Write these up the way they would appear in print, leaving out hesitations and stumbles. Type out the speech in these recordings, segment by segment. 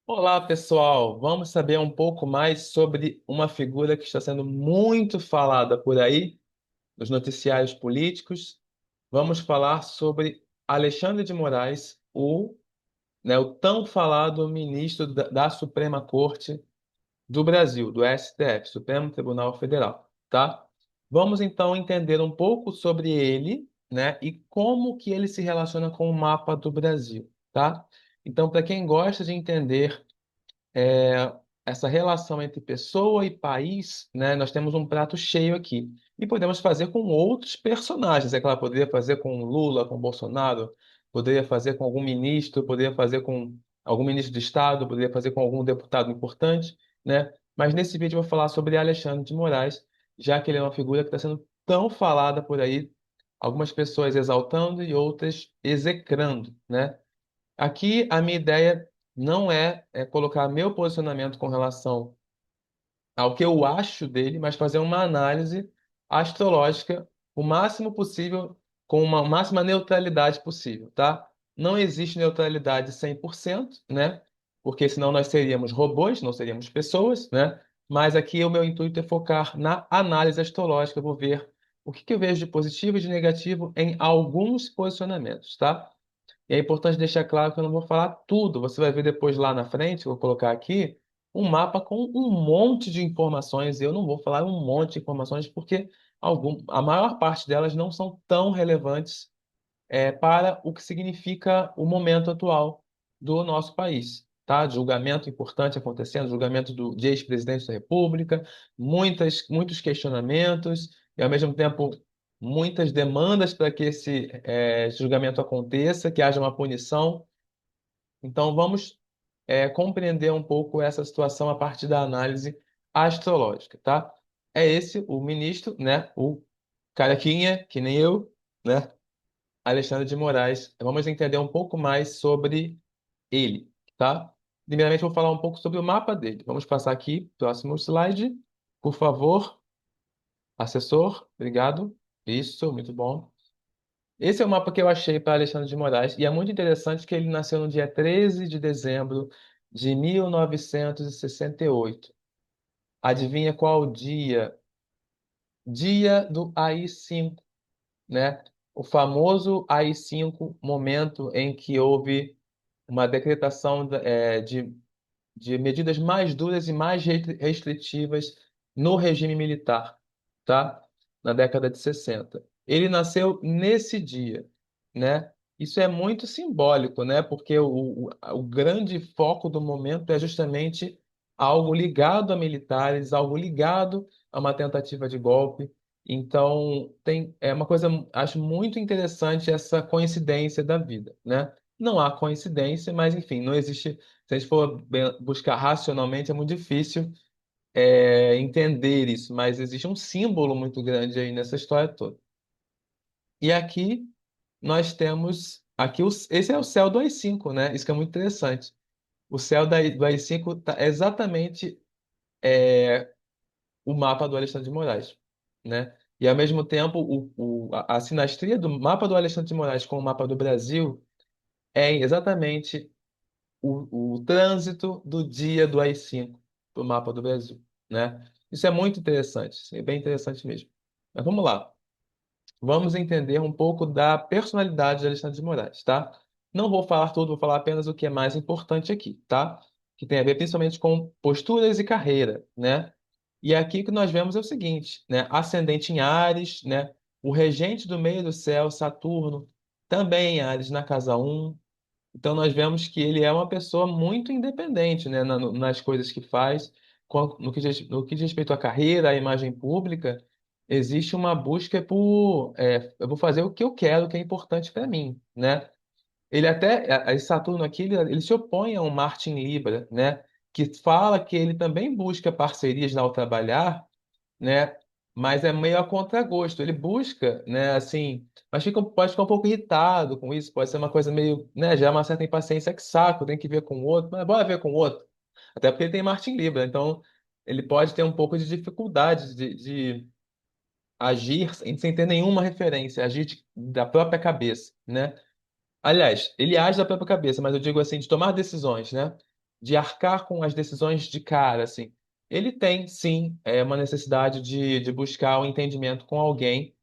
Olá, pessoal. Vamos saber um pouco mais sobre uma figura que está sendo muito falada por aí, nos noticiários políticos. Vamos falar sobre Alexandre de Moraes, o tão falado ministro da Suprema Corte do Brasil, do STF, Supremo Tribunal Federal, tá? Vamos então entender um pouco sobre ele, né, e como que ele se relaciona com o mapa do Brasil, tá? Então, para quem gosta de entender essa relação entre pessoa e país, né, nós temos um prato cheio aqui. E podemos fazer com outros personagens. É claro, poderia fazer com Lula, com Bolsonaro, poderia fazer com algum ministro, poderia fazer com algum ministro de Estado, poderia fazer com algum deputado importante, né? Mas nesse vídeo eu vou falar sobre Alexandre de Moraes, já que ele é uma figura que está sendo tão falada por aí, algumas pessoas exaltando e outras execrando, né? Aqui a minha ideia não é colocar meu posicionamento com relação ao que eu acho dele, mas fazer uma análise astrológica o máximo possível, com uma máxima neutralidade possível, tá? Não existe neutralidade 100%, né? Porque senão nós seríamos robôs, não seríamos pessoas, né? Mas aqui o meu intuito é focar na análise astrológica. Eu vou ver o que que eu vejo de positivo e de negativo em alguns posicionamentos, tá? E é importante deixar claro que eu não vou falar tudo. Você vai ver depois lá na frente, eu vou colocar aqui, um mapa com um monte de informações. Eu não vou falar um monte de informações porque a maior parte delas não são tão relevantes para o que significa o momento atual do nosso país. Tá? Julgamento importante acontecendo, julgamento de ex-presidente da República, muitos questionamentos, e ao mesmo tempo muitas demandas para que esse julgamento aconteça, que haja uma punição. Então vamos compreender um pouco essa situação a partir da análise astrológica, tá? É esse o ministro, né? O carequinha, que nem eu, né? Alexandre de Moraes. Vamos entender um pouco mais sobre ele, tá? Primeiramente, vou falar um pouco sobre o mapa dele. Vamos passar aqui, próximo slide, por favor. Assessor, obrigado. Isso, muito bom. Esse é o mapa que eu achei para Alexandre de Moraes, e é muito interessante que ele nasceu no dia 13 de dezembro de 1968. Adivinha qual dia? Dia do AI-5, né? O famoso AI-5, momento em que houve uma decretação de medidas mais duras e mais restritivas no regime militar, tá? Na década de 60. Ele nasceu nesse dia, né? Isso é muito simbólico, né? Porque o grande foco do momento é justamente algo ligado a militares, algo ligado a uma tentativa de golpe. Então, é uma coisa, acho muito interessante essa coincidência da vida, né? Não há coincidência, mas enfim, não existe. Se a gente for buscar racionalmente, é muito difícil entender isso, mas existe um símbolo muito grande aí nessa história toda. E aqui nós temos, esse é o céu do AI-5, né? Isso que é muito interessante. O céu do AI-5 é exatamente o mapa do Alexandre de Moraes, né? E ao mesmo tempo, a sinastria do mapa do Alexandre de Moraes com o mapa do Brasil é exatamente o trânsito do dia do AI-5 do mapa do Brasil, né? Isso é muito interessante, isso é bem interessante mesmo. Mas vamos lá, vamos entender um pouco da personalidade de Alexandre de Moraes, tá? Não vou falar tudo, vou falar apenas o que é mais importante aqui, tá? Que tem a ver principalmente com posturas e carreira, né? E aqui o que nós vemos é o seguinte, né? Ascendente em Áries, né? O regente do meio do céu, Saturno, também em Áries na casa um. Então, nós vemos que ele é uma pessoa muito independente, né, nas coisas que faz. No que diz respeito à carreira, à imagem pública, existe uma busca por, eu vou fazer o que eu quero, o que é importante para mim, né? Ele até, esse Saturno aqui, ele se opõe a um Marte em Libra, né? Que fala que ele também busca parcerias ao trabalhar, né? Mas é meio a contragosto. Ele busca, né? Assim, mas pode ficar um pouco irritado com isso. Pode ser uma coisa meio, né? Já uma certa impaciência, que saco, tem que ver com o outro, mas bora ver com o outro. Até porque ele tem Marte em Libra, então ele pode ter um pouco de dificuldade de agir sem ter nenhuma referência, agir da própria cabeça, né? Aliás, ele age da própria cabeça, mas eu digo assim, de tomar decisões, né? de arcar com as decisões de cara, assim. Ele tem, sim, uma necessidade de buscar o entendimento com alguém,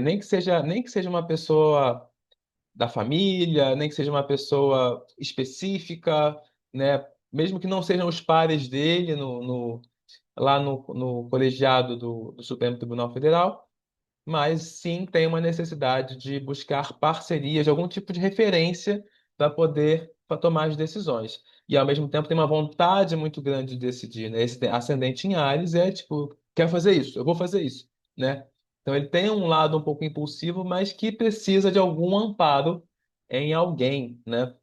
nem que seja uma pessoa da família, nem que seja uma pessoa específica, né? Mesmo que não sejam os pares dele lá no colegiado do Supremo Tribunal Federal, mas sim tem uma necessidade de buscar parcerias, de algum tipo de referência para poder para tomar as decisões. E ao mesmo tempo tem uma vontade muito grande de decidir, né? Esse ascendente em Áries é tipo, quero fazer isso, eu vou fazer isso, né? Então ele tem um lado um pouco impulsivo, mas que precisa de algum amparo em alguém, né?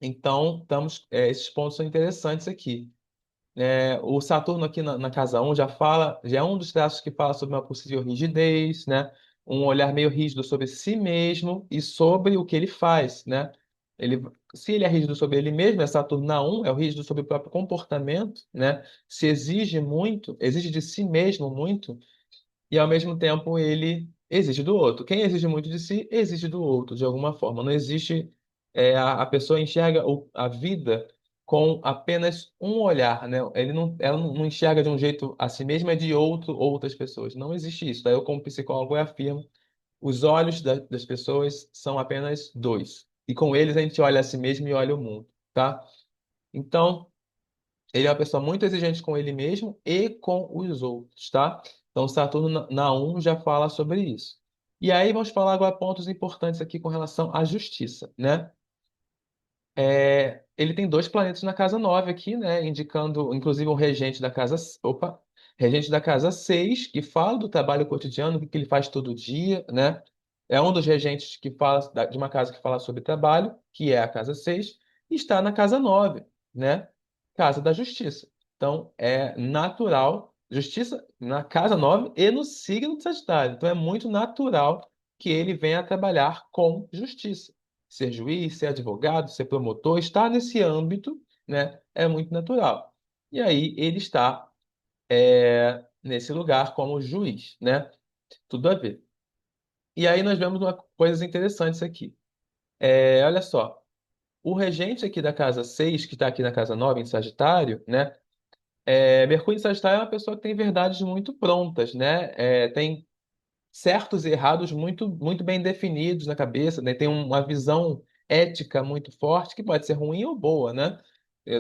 Então, esses pontos são interessantes aqui. O Saturno aqui na casa um já é um dos traços que fala sobre uma possível rigidez, né? Um olhar meio rígido sobre si mesmo e sobre o que ele faz, né? Ele, se ele é rígido sobre ele mesmo, é Saturno na um, é o rígido sobre o próprio comportamento, né? Se exige muito, exige de si mesmo muito, e ao mesmo tempo ele exige do outro. Quem exige muito de si, exige do outro, de alguma forma. Não existe. A pessoa enxerga a vida com apenas um olhar, né? Ela não enxerga de um jeito a si mesma, é de outras pessoas. Não existe isso. Daí eu, como psicólogo, eu afirmo: os olhos das pessoas são apenas dois. E com eles a gente olha a si mesmo e olha o mundo, tá? Então. Ele é uma pessoa muito exigente com ele mesmo e com os outros, tá? Então, Saturno na 1 já fala sobre isso. E aí, vamos falar agora pontos importantes aqui com relação à justiça, né? Ele tem dois planetas na casa 9 aqui, né? Indicando, inclusive, um regente da casa, opa, regente da casa 6 que fala do trabalho cotidiano, o que que ele faz todo dia, né? É um dos regentes que fala de uma casa que fala sobre trabalho, que é a casa 6 e está na casa 9, né? Casa da justiça. Então, é natural, justiça na casa 9 e no signo de Sagitário. Então, é muito natural que ele venha trabalhar com justiça. Ser juiz, ser advogado, ser promotor, estar nesse âmbito, né, é muito natural. E aí ele está nesse lugar como juiz, né? Tudo a ver. E aí nós vemos coisas interessantes aqui. Olha só, o regente aqui da casa 6 que está aqui na casa 9 em Sagitário, né? Mercúrio em Sagitário é uma pessoa que tem verdades muito prontas, né? Tem certos e errados muito, muito bem definidos na cabeça, né? Tem uma visão ética muito forte, que pode ser ruim ou boa, né?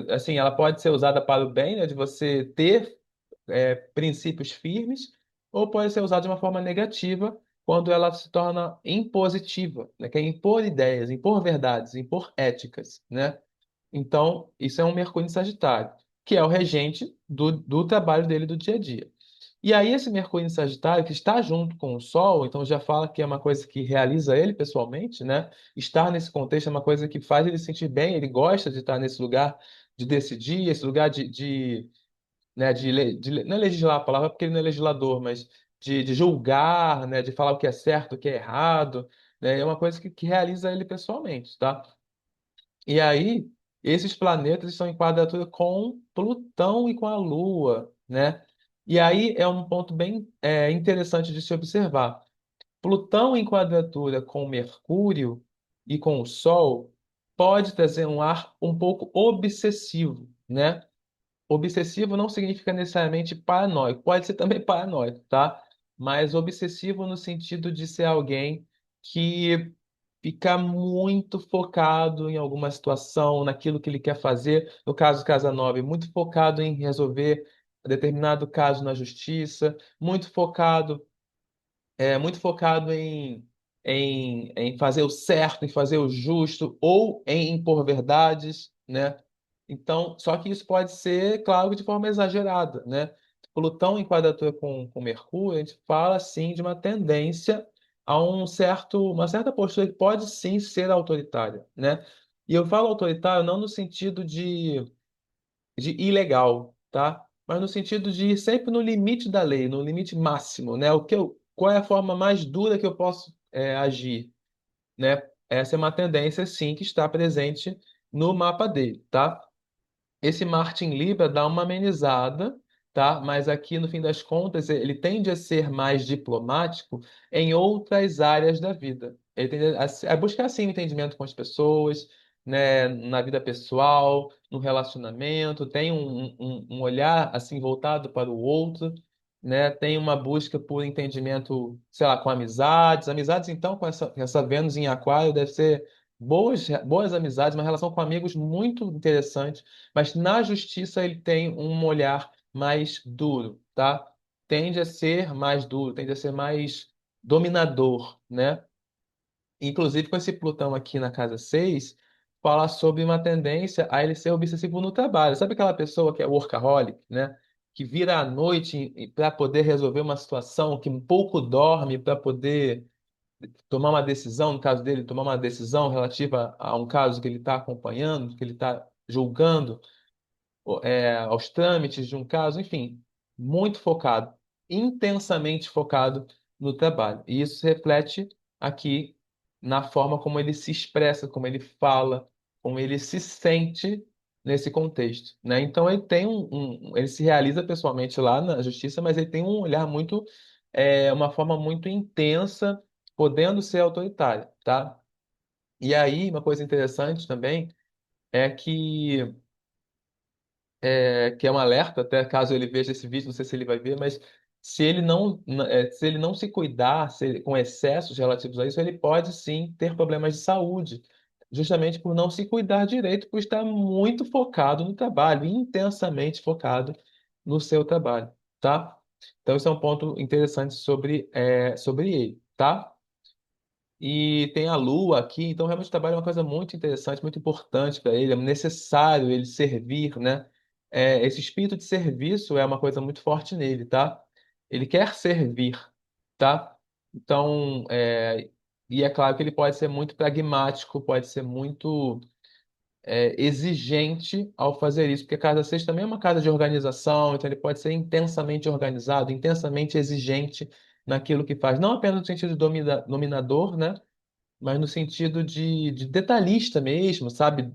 Assim, ela pode ser usada para o bem, né? De você ter princípios firmes, ou pode ser usada de uma forma negativa, quando ela se torna impositiva, né? Que é impor ideias, impor verdades, impor éticas, né? Então, isso é um Mercúrio em Sagitário, que é o regente do trabalho dele do dia a dia. E aí, esse Mercúrio em Sagitário, que está junto com o Sol, então já fala que é uma coisa que realiza ele pessoalmente, né? Estar nesse contexto é uma coisa que faz ele se sentir bem, ele gosta de estar nesse lugar de decidir, esse lugar né, não é legislar a palavra porque ele não é legislador, mas de julgar, né? De falar o que é certo, o que é errado, né? É uma coisa que realiza ele pessoalmente, tá? E aí, esses planetas estão em quadratura com Plutão e com a Lua, né? E aí é um ponto bem interessante de se observar. Plutão em quadratura com Mercúrio e com o Sol pode trazer um ar um pouco obsessivo, né? Obsessivo não significa necessariamente paranoico, pode ser também paranoico, tá? Mas obsessivo no sentido de ser alguém que fica muito focado em alguma situação, naquilo que ele quer fazer. No caso Casa 9, muito focado em resolver determinado caso na justiça, muito focado em fazer o certo, em fazer o justo, ou em impor verdades, né? Então, só que isso pode ser, claro, de forma exagerada, né? Plutão em quadratura com Mercúrio, a gente fala, sim, de uma tendência a uma certa postura que pode, sim, ser autoritária, né? E eu falo autoritário não no sentido de ilegal, tá? Mas no sentido de ir sempre no limite da lei, no limite máximo, né? Qual é a forma mais dura que eu posso agir, né? Essa é uma tendência, sim, que está presente no mapa dele, tá? Esse Marte em Libra dá uma amenizada, tá? Mas aqui, no fim das contas, ele tende a ser mais diplomático em outras áreas da vida. Ele tende a buscar, sim, o entendimento com as pessoas, né, na vida pessoal, no relacionamento, tem um olhar assim voltado para o outro, né? Tem uma busca por entendimento, sei lá, com amizades. Amizades, então, com essa Vênus em Aquário, deve ser boas amizades, uma relação com amigos muito interessante, mas na justiça ele tem um olhar mais duro, tá? Tende a ser mais duro, tende a ser mais dominador, né? Inclusive, com esse Plutão aqui na casa 6 fala sobre uma tendência a ele ser obsessivo no trabalho. Sabe aquela pessoa que é workaholic, né? Que vira à noite para poder resolver uma situação, que um pouco dorme para poder tomar uma decisão, no caso dele, tomar uma decisão relativa a um caso que ele está acompanhando, que ele está julgando aos trâmites de um caso, enfim, muito focado, intensamente focado no trabalho. E isso se reflete aqui na forma como ele se expressa, como ele fala, como ele se sente nesse contexto, né? Então ele tem ele se realiza pessoalmente lá na justiça, mas ele tem um olhar muito, uma forma muito intensa, podendo ser autoritária, tá? E aí, uma coisa interessante também é que é um alerta, até caso ele veja esse vídeo, não sei se ele vai ver, mas se ele não se cuidar, com excessos relativos a isso, ele pode sim ter problemas de saúde, justamente por não se cuidar direito, por estar muito focado no trabalho, intensamente focado no seu trabalho, tá? Então, esse é um ponto interessante sobre ele, tá? E tem a Lua aqui, então realmente o trabalho é uma coisa muito interessante, muito importante para ele, é necessário ele servir, né? Esse espírito de serviço é uma coisa muito forte nele, tá? Ele quer servir, tá? Então, e é claro que ele pode ser muito pragmático, pode ser muito exigente ao fazer isso, porque a casa 6 também é uma casa de organização, então ele pode ser intensamente organizado, intensamente exigente naquilo que faz, não apenas no sentido de dominador, né? Mas no sentido de detalhista mesmo, sabe?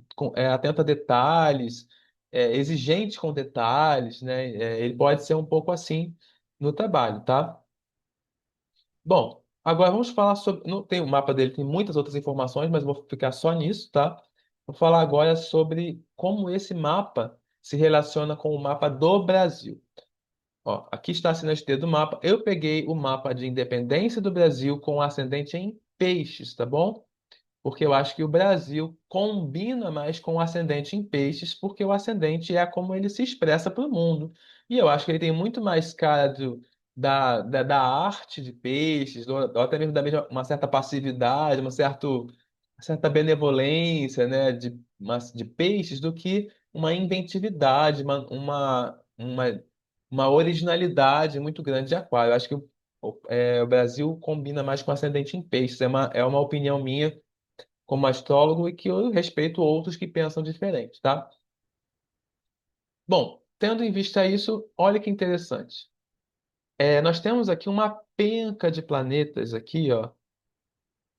Atento a detalhes, exigente com detalhes, né? Ele pode ser um pouco assim no trabalho, tá? Bom, agora vamos falar sobre. Não tem o mapa dele, tem muitas outras informações, mas vou ficar só nisso, tá? Vou falar agora sobre como esse mapa se relaciona com o mapa do Brasil. Ó, aqui está a sinastria do mapa. Eu peguei o mapa de independência do Brasil com ascendente em peixes, tá bom? Porque eu acho que o Brasil combina mais com o ascendente em peixes, porque o ascendente é como ele se expressa para o mundo. E eu acho que ele tem muito mais cara da arte de peixes, ou até mesmo uma certa passividade, uma certa benevolência, né, de peixes, do que uma inventividade, uma originalidade muito grande de aquário. Eu acho que o Brasil combina mais com o ascendente em peixes. É uma opinião minha como astrólogo e que eu respeito outros que pensam diferente, tá? Bom, tendo em vista isso, olha que interessante. Nós temos aqui uma penca de planetas aqui, ó.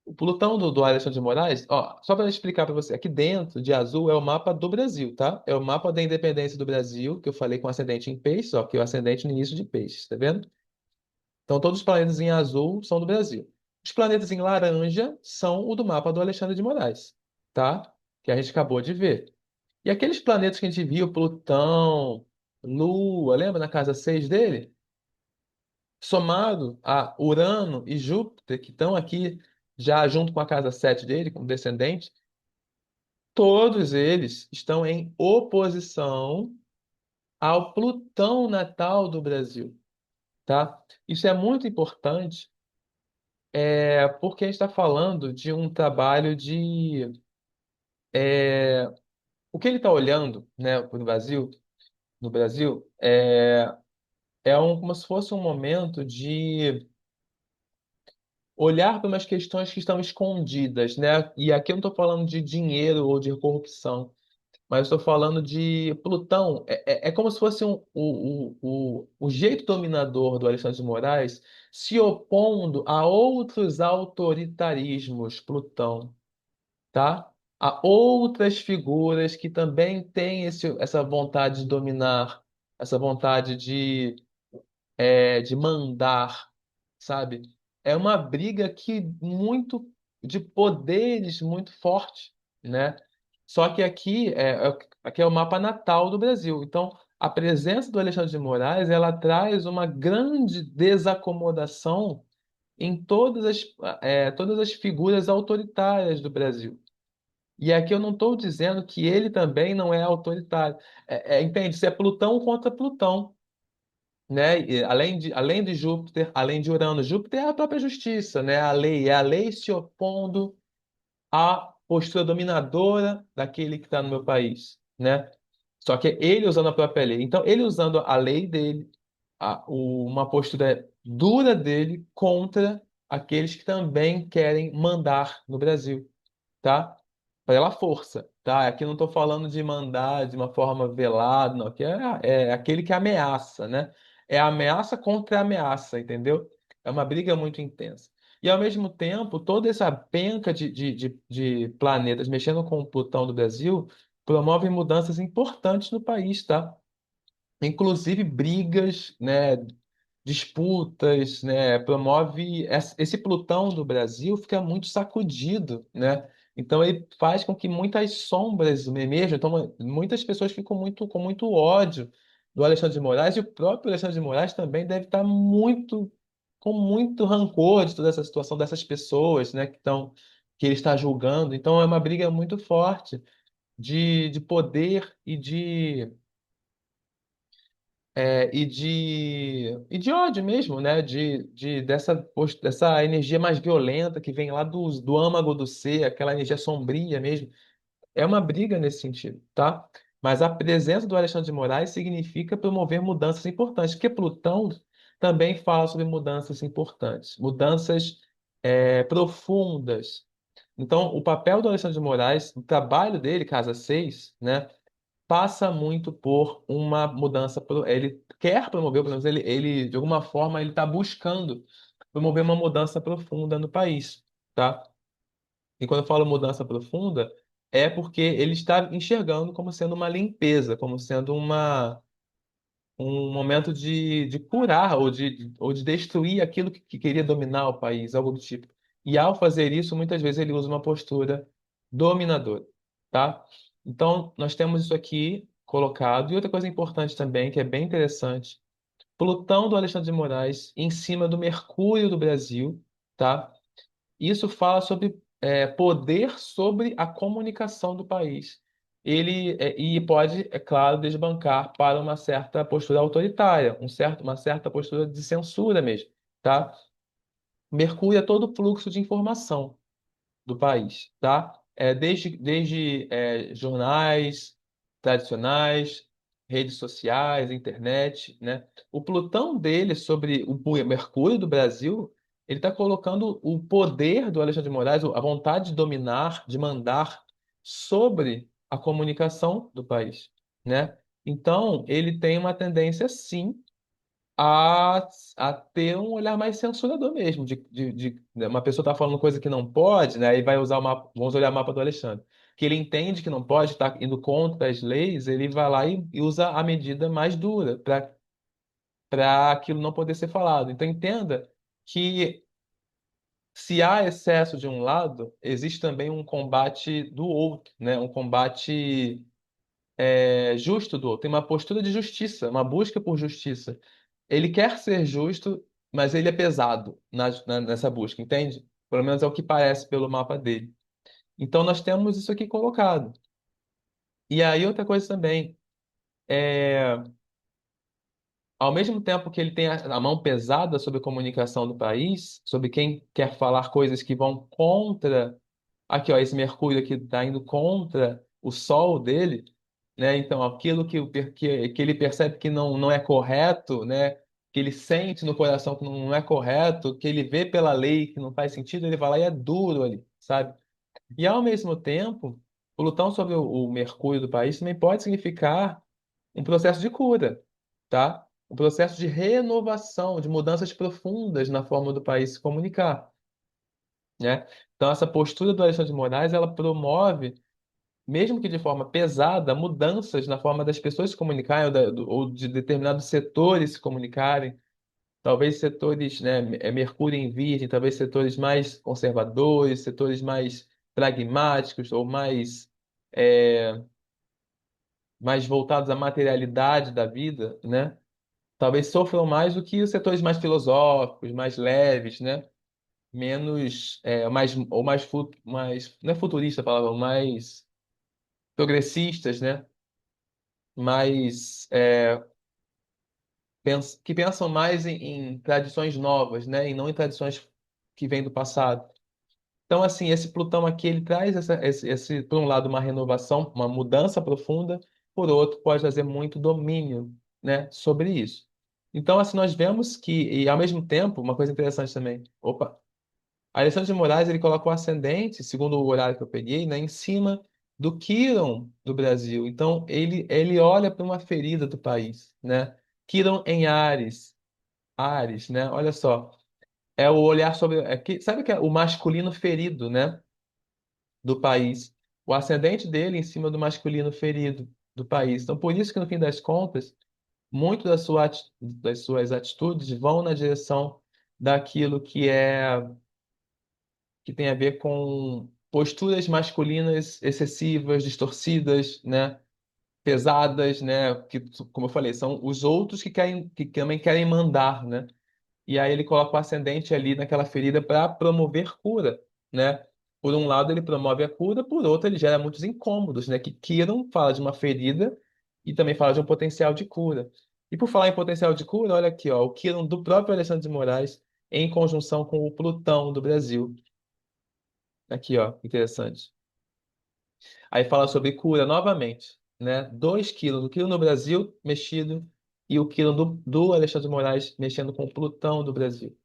O Plutão do Alexandre de Moraes, ó, só para explicar para você, aqui dentro de azul é o mapa do Brasil, tá? É o mapa da independência do Brasil, que eu falei com ascendente em peixes, ó, que é o ascendente no início de peixes, tá vendo? Então todos os planetas em azul são do Brasil. Os planetas em laranja são o do mapa do Alexandre de Moraes, tá? Que a gente acabou de ver. E aqueles planetas que a gente viu, Plutão, Lua, lembra na casa 6 dele? Somado a Urano e Júpiter, que estão aqui já junto com a casa 7 dele, como descendente, todos eles estão em oposição ao Plutão natal do Brasil, tá? Isso é muito importante, porque a gente está falando de um trabalho o que ele está olhando, né, no Brasil, como se fosse um momento de olhar para umas questões que estão escondidas, né? E aqui eu não estou falando de dinheiro ou de corrupção, mas estou falando de Plutão. É como se fosse o jeito dominador do Alexandre de Moraes se opondo a outros autoritarismos, Plutão, tá? A outras figuras que também têm essa vontade de dominar, essa vontade de mandar, sabe? É uma briga que muito de poderes muito forte, né? Só que aqui é o mapa natal do Brasil. Então, a presença do Alexandre de Moraes, ela traz uma grande desacomodação em todas as figuras autoritárias do Brasil. E aqui eu não estou dizendo que ele também não é autoritário. Entende? Isso é Plutão contra Plutão, né? E além de Júpiter, além de Urano, Júpiter é a própria justiça, né? É a lei se opondo à postura dominadora daquele que está no meu país, né? Só que ele usando a própria lei. Então, ele usando a lei dele, uma postura dura dele contra aqueles que também querem mandar no Brasil, tá? Pela força, tá? Aqui não estou falando de mandar de uma forma velada, não. Aqui é aquele que ameaça, né? É ameaça contra ameaça, entendeu? É uma briga muito intensa. E, ao mesmo tempo, toda essa penca de planetas mexendo com o Plutão do Brasil promove mudanças importantes no país, tá? Inclusive brigas, né, disputas, né, promove esse Plutão do Brasil fica muito sacudido, né? Então ele faz com que muitas sombras emerjam, então muitas pessoas ficam com muito ódio do Alexandre de Moraes e o próprio Alexandre de Moraes também deve estar muito com muito rancor de toda essa situação dessas pessoas, né, que ele está julgando. Então é uma briga muito forte de poder e de ódio mesmo, né? Dessa energia mais violenta que vem lá do âmago do ser, aquela energia sombria mesmo. É uma briga nesse sentido, tá? Mas a presença do Alexandre de Moraes significa promover mudanças importantes, porque Plutão também fala sobre mudanças importantes, mudanças profundas. Então, o papel do Alexandre de Moraes, o trabalho dele, Casa 6, né? Passa muito por uma mudança. Ele quer promover, pelo menos de alguma forma, ele está buscando promover uma mudança profunda no país, tá? E quando eu falo mudança profunda, é porque ele está enxergando como sendo uma limpeza, como sendo um momento de curar ou de destruir aquilo que queria dominar o país, algo do tipo. E ao fazer isso, muitas vezes ele usa uma postura dominadora, tá? Então, nós temos isso aqui colocado. E outra coisa importante também, que é bem interessante, Plutão do Alexandre de Moraes em cima do Mercúrio do Brasil, tá? Isso fala sobre poder sobre a comunicação do país. E pode, é claro, desbancar para uma certa postura autoritária, uma certa postura de censura mesmo, tá? Mercúrio é todo o fluxo de informação do país, tá? Desde jornais tradicionais, redes sociais, internet, né? O Plutão dele sobre o Mercúrio do Brasil, ele está colocando o poder do Alexandre de Moraes, a vontade de dominar, de mandar sobre a comunicação do país, né? Então, ele tem uma tendência, sim, a ter um olhar mais censurador mesmo, né, uma pessoa está falando coisa que não pode, né? E vai usar o mapa, vamos olhar o mapa do Alexandre, que ele entende que não pode, está indo contra as leis, ele vai lá e usa a medida mais dura para aquilo não poder ser falado. Então entenda que se há excesso de um lado, existe também um combate do outro, né? Um combate justo do outro, tem uma postura de justiça, uma busca por justiça. Ele quer ser justo, mas ele é pesado nessa busca, entende? Pelo menos é o que parece pelo mapa dele. Então nós temos isso aqui colocado. E aí outra coisa também, ao mesmo tempo que ele tem a mão pesada sobre a comunicação do país, sobre quem quer falar coisas que vão contra. Aqui, ó, esse Mercúrio aqui está indo contra o Sol dele, né? Então, aquilo que ele percebe que não é correto, né? Que ele sente no coração que não é correto, que ele vê pela lei que não faz sentido, ele vai lá e é duro ali, sabe? E ao mesmo tempo, o Plutão sobre o Mercúrio do país também pode significar um processo de cura, tá? Um processo de renovação, de mudanças profundas na forma do país se comunicar, né? Então, essa postura do Alexandre de Moraes, ela promove, mesmo que de forma pesada, mudanças na forma das pessoas se comunicarem ou de determinados setores se comunicarem. Talvez setores, né, Mercúrio em Virgem, talvez setores mais conservadores, setores mais pragmáticos ou mais mais voltados à materialidade da vida, né? Talvez sofram mais do que os setores mais filosóficos, mais leves, né? Menos, mais, não é futurista a palavra, mais progressistas, né? Mais, que pensam mais em tradições novas, né? E não em tradições que vêm do passado. Então, assim, esse Plutão aqui, ele traz por um lado, uma renovação, uma mudança profunda, por outro, pode trazer muito domínio, né, sobre isso. Então, assim, nós vemos que, e ao mesmo tempo, uma coisa interessante também, opa, Alexandre de Moraes, ele coloca o ascendente, segundo o horário que eu peguei, né, em cima do Quirón do Brasil. Então, ele olha para uma ferida do país, né? Quirón em Ares, né? Olha só, é o olhar sobre, sabe que é o masculino ferido, né? Do país, o ascendente dele em cima do masculino ferido do país. Então, por isso que no fim das contas, muito das suas atitudes vão na direção daquilo que tem a ver com posturas masculinas excessivas, distorcidas, né? Pesadas, né? Que, como eu falei, são os outros que também querem mandar, né? E aí ele coloca o ascendente ali naquela ferida para promover cura, né? Por um lado, ele promove a cura, por outro, ele gera muitos incômodos, né? Que Kiron fala de uma ferida e também fala de um potencial de cura. E por falar em potencial de cura, olha aqui, ó, o Kiron do próprio Alexandre de Moraes em conjunção com o Plutão do Brasil. Aqui, ó, interessante. Aí fala sobre cura novamente, né? 2 quilos, o quilo no Brasil mexido e o quilo do Alexandre de Moraes mexendo com o Plutão do Brasil.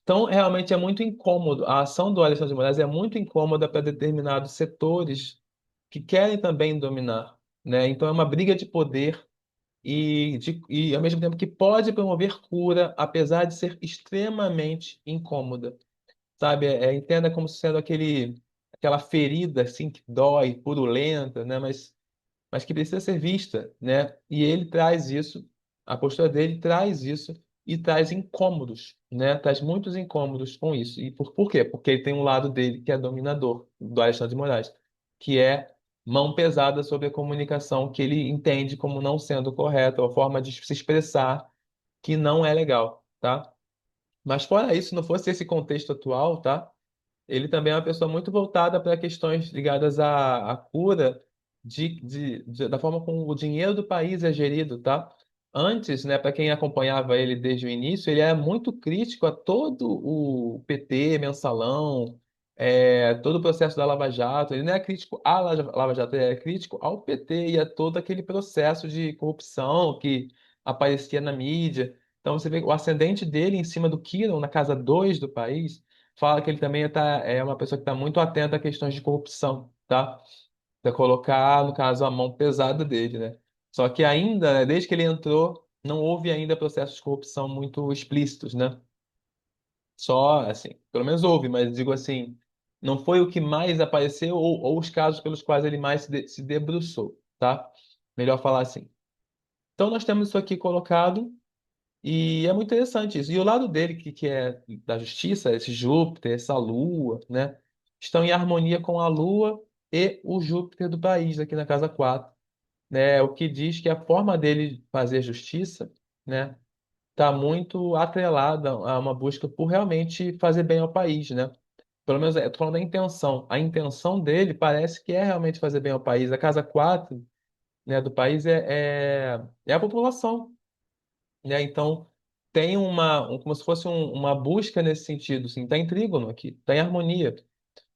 Então, realmente é muito incômodo. A ação do Alexandre de Moraes é muito incômoda para determinados setores que querem também dominar, né? Então, é uma briga de poder e ao mesmo tempo que pode promover cura, apesar de ser extremamente incômoda, sabe? Entenda como sendo aquela ferida assim que dói, purulenta, né? Mas que precisa ser vista, né? E ele traz isso, a postura dele traz isso e traz incômodos, né? Traz muitos incômodos com isso. E por quê? Porque ele tem um lado dele que é dominador, do Alexandre de Moraes, que é mão pesada sobre a comunicação que ele entende como não sendo correta, ou a forma de se expressar que não é legal, tá? Mas fora isso, se não fosse esse contexto atual, tá? Ele também é uma pessoa muito voltada para questões ligadas à cura da forma como o dinheiro do país é gerido, tá? Antes, né, para quem acompanhava ele desde o início, ele era muito crítico a todo o PT, mensalão, todo o processo da Lava Jato. Ele não é crítico à Lava Jato, ele é crítico ao PT e a todo aquele processo de corrupção que aparecia na mídia. Então você vê o ascendente dele em cima do Kiron, na casa 2 do país, fala que ele também é uma pessoa que está muito atenta a questões de corrupção, tá? Para colocar, no caso, a mão pesada dele, né? Só que ainda, né, desde que ele entrou, não houve ainda processos de corrupção muito explícitos, né? Só, assim, pelo menos houve, mas digo assim, não foi o que mais apareceu ou os casos pelos quais ele mais se debruçou, tá? Melhor falar assim. Então nós temos isso aqui colocado. E é muito interessante isso. E o lado dele, que é da justiça, esse Júpiter, essa Lua, né? Estão em harmonia com a Lua e o Júpiter do país, aqui na casa 4, né? O que diz que a forma dele fazer justiça, né? Está muito atrelada a uma busca por realmente fazer bem ao país, né? Pelo menos, eu tô falando da intenção. A intenção dele parece que é realmente fazer bem ao país. A casa 4, né, do país é a população, né? Então, tem como se fosse uma busca nesse sentido, assim, está em trígono aqui, está em harmonia.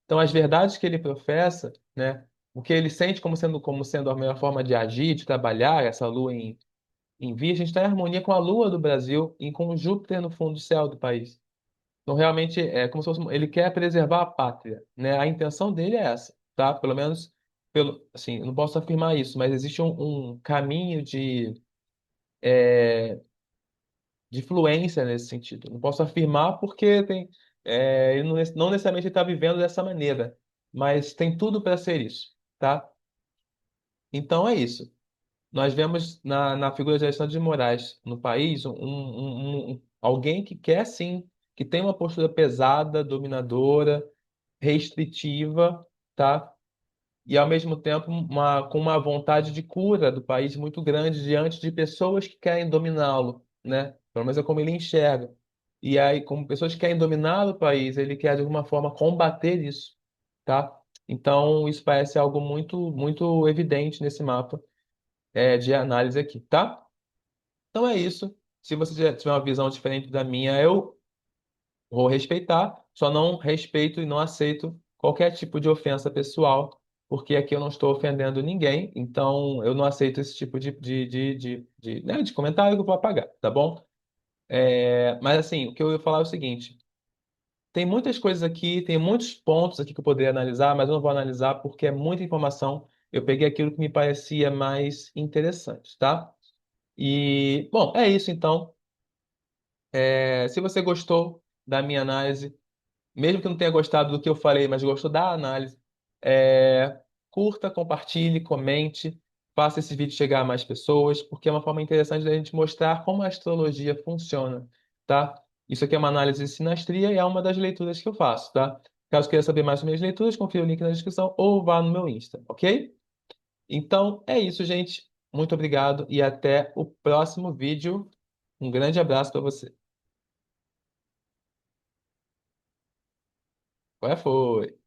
Então, as verdades que ele professa, né? O que ele sente como sendo a melhor forma de agir, de trabalhar, essa lua em Virgem, está em harmonia com a lua do Brasil e com Júpiter no fundo do céu do país. Então, realmente, é como se fosse, ele quer preservar a pátria, né? A intenção dele é essa, tá? Pelo menos, assim, eu não posso afirmar isso, mas existe um caminho de fluência nesse sentido. Não posso afirmar porque ele não necessariamente está vivendo dessa maneira, mas tem tudo para ser isso, tá? Então é isso. Nós vemos na figura de Alexandre de Moraes no país alguém que quer sim, que tem uma postura pesada, dominadora, restritiva, tá? e, ao mesmo tempo, com uma vontade de cura do país muito grande diante de pessoas que querem dominá-lo, né? Pelo menos é como ele enxerga. E aí, como pessoas que querem dominar o país, ele quer, de alguma forma, combater isso, tá? Então, isso parece algo muito, muito evidente nesse mapa, de análise aqui, tá? Então é isso. Se você tiver uma visão diferente da minha, eu vou respeitar, só não respeito e não aceito qualquer tipo de ofensa pessoal, porque aqui eu não estou ofendendo ninguém, então eu não aceito esse tipo de comentário que eu vou apagar, tá bom? Mas assim, o que eu ia falar é o seguinte: tem muitas coisas aqui, tem muitos pontos aqui que eu poderia analisar, mas eu não vou analisar porque é muita informação. Eu peguei aquilo que me parecia mais interessante, tá? E, bom, é isso então. Se você gostou da minha análise, mesmo que não tenha gostado do que eu falei, mas gostou da análise, curta, compartilhe, comente, faça esse vídeo chegar a mais pessoas, porque é uma forma interessante da gente mostrar como a astrologia funciona, tá? Isso aqui é uma análise de sinastria e é uma das leituras que eu faço, tá? Caso queira saber mais sobre minhas leituras, confira o link na descrição ou vá no meu Insta, ok? Então é isso, gente. Muito obrigado e até o próximo vídeo. Um grande abraço para você. Qual foi?